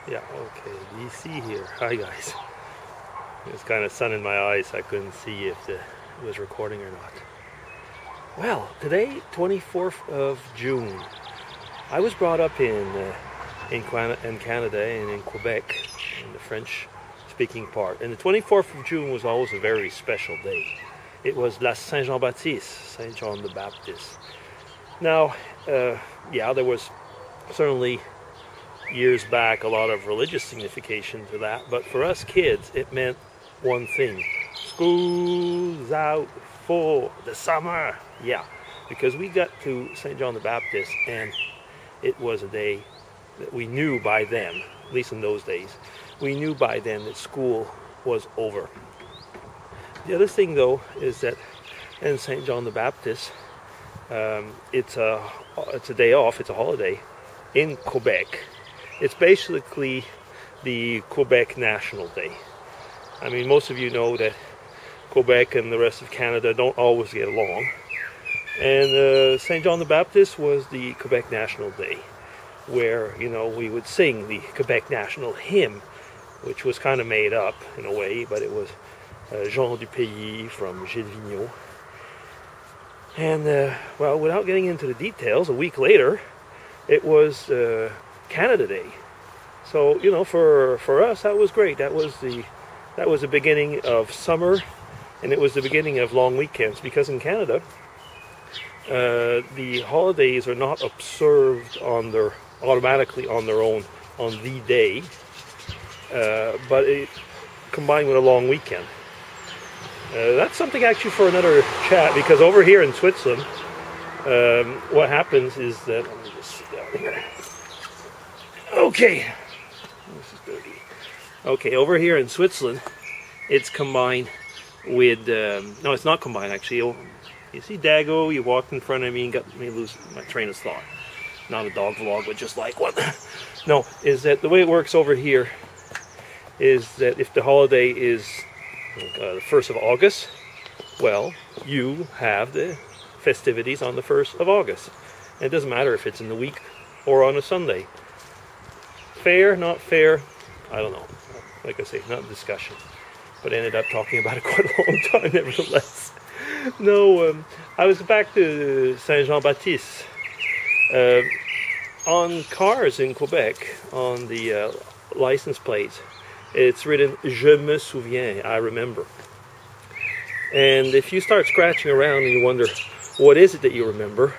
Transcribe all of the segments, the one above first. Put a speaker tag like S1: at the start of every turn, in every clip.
S1: Yeah, okay, DC here. Hi guys. It's kind of sun in my eyes. I couldn't see if it was recording or not. Well, today, 24th of June. I was brought up in Canada and in Quebec, in the French-speaking part. And the 24th of June was always a very special day. It was La Saint-Jean-Baptiste, Saint John the Baptist. Now, yeah, there was certainly years back a lot of religious signification to that, but for us kids it meant one thing: school's out for the summer. Yeah, because we got to St. John the Baptist and it was a day that we knew by then, at least in those days, we knew by then that school was over. The other thing though is that in St. John the Baptist, it's a day off, it's a holiday in Quebec. It's basically the Quebec National Day. I mean, most of you know that Quebec and the rest of Canada don't always get along. And St. John the Baptist was the Quebec National Day, where, you know, we would sing the Quebec National Hymn, which was kind of made up in a way, but it was Jean du Pays from Gilles Vigneault. And, well, without getting into the details, a week later, it was Canada Day. So, you know, for us that was great. That was the beginning of summer, and it was the beginning of long weekends, because in Canada the holidays are not observed automatically on their own on the day, but it combined with a long weekend. That's something actually for another chat, because over here in Switzerland, what happens is that, let me just sit down here. Okay, this is dirty. Okay, over here in Switzerland, it's combined with, no, it's not combined actually. You see Dago, you walked in front of me and got me lose my train of thought. Not a dog vlog, but just like what? No, is that the way it works over here is that if the holiday is the 1st of August, well, you have the festivities on the 1st of August. And it doesn't matter if it's in the week or on a Sunday. Fair, not fair, I don't know. Like I say, not a discussion. But I ended up talking about it quite a long time nevertheless. No, I was back to Saint Jean-Baptiste. On cars in Quebec, on the license plates, it's written Je me souviens, I remember. And if you start scratching around and you wonder, what is it that you remember?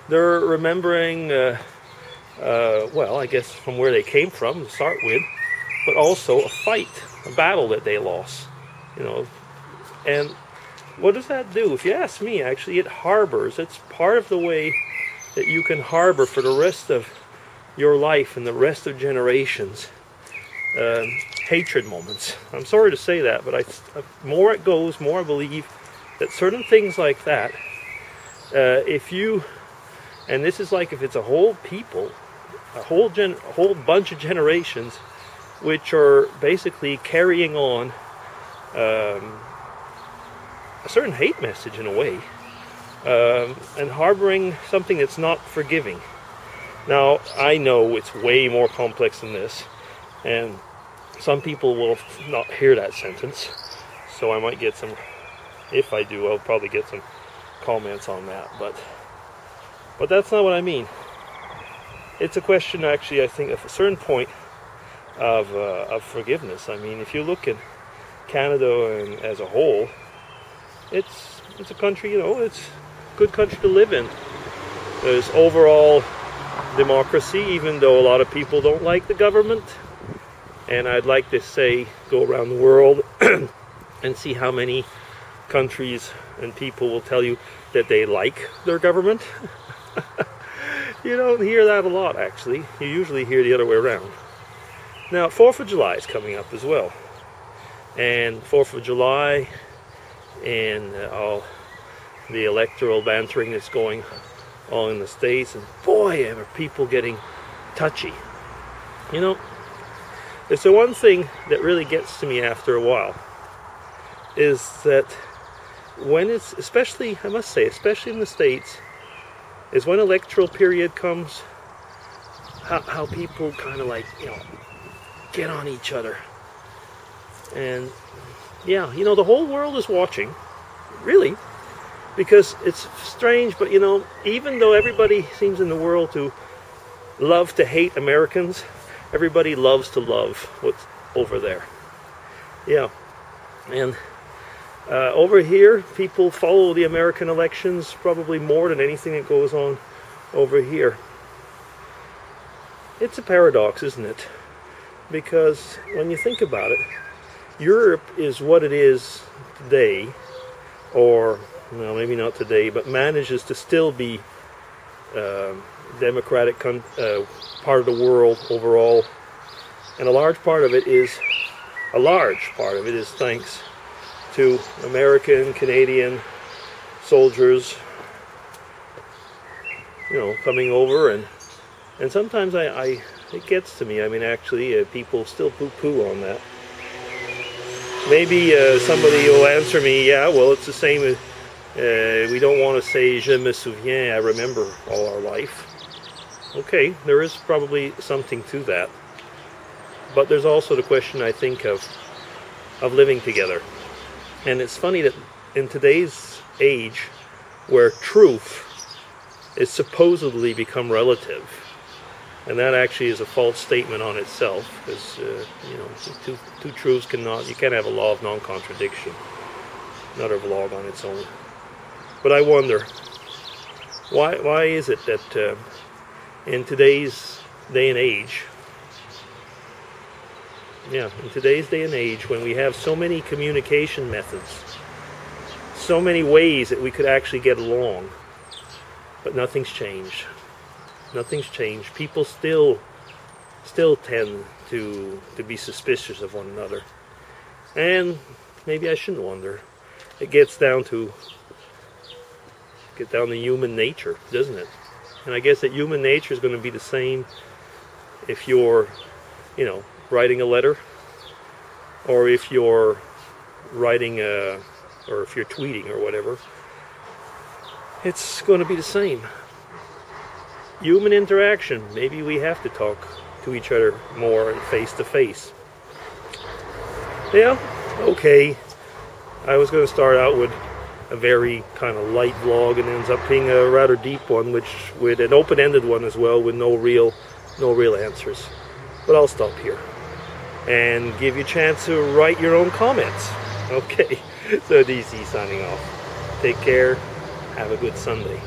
S1: They're remembering, well, I guess from where they came from to start with, but also a fight, a battle that they lost, you know. And what does that do? If you ask me, actually, it harbors. It's part of the way that you can harbor for the rest of your life and the rest of generations hatred moments. I'm sorry to say that, but more it goes, more I believe that certain things like that, if you, and this is like if it's a whole people, a whole bunch of generations, which are basically carrying on a certain hate message in a way, and harboring something that's not forgiving. Now, I know it's way more complex than this, and some people will not hear that sentence, so I might get some, if I do, I'll probably get some comments on that, but that's not what I mean. It's a question, actually, I think, of a certain point of forgiveness. I mean, if you look at Canada and as a whole, it's a country, you know, it's a good country to live in. There's overall democracy, even though a lot of people don't like the government. And I'd like to say, go around the world and see how many countries and people will tell you that they like their government. You don't hear that a lot, actually. You usually hear the other way around. Now, 4th of July is coming up as well. And 4th of July and all the electoral bantering that's going on in the States. And boy, are people getting touchy. You know, it's the one thing that really gets to me after a while is that when it's, especially, I must say, especially in the States, is when electoral period comes, how people kind of like, you know, get on each other. And yeah, you know, the whole world is watching, really, because it's strange, but you know, even though everybody seems in the world to love to hate Americans, everybody loves to love what's over there. Yeah. And over here, people follow the American elections probably more than anything that goes on over here. It's a paradox, isn't it? Because when you think about it, Europe is what it is today, or, well, maybe not today, but manages to still be democratic part of the world overall. And a large part of it is thanks to American, Canadian soldiers, you know, coming over, and sometimes it gets to me. I mean, actually, people still poo-poo on that. Maybe somebody will answer me, yeah, well, it's the same as, we don't want to say je me souviens, I remember all our life. Okay, there is probably something to that. But there's also the question, I think, of living together. And it's funny that in today's age, where truth is supposedly become relative, and that actually is a false statement on itself, because you know, two truths you can't have a law of non-contradiction, not a law on its own. But I wonder, why is it that in today's day and age, when we have so many communication methods, so many ways that we could actually get along, but nothing's changed. Nothing's changed. People still tend to be suspicious of one another. And maybe I shouldn't wonder. It gets down to human nature, doesn't it? And I guess that human nature is going to be the same if you're, you know, writing a letter, or if you're writing or if you're tweeting or whatever. It's going to be the same. Human interaction. Maybe we have to talk to each other more face to face. Yeah, okay. I was going to start out with a very kind of light vlog, and ends up being a rather deep one, with an open-ended one as well, with no real answers. But I'll stop here and give you a chance to write your own comments. Okay, so DC signing off. Take care. Have a good Sunday.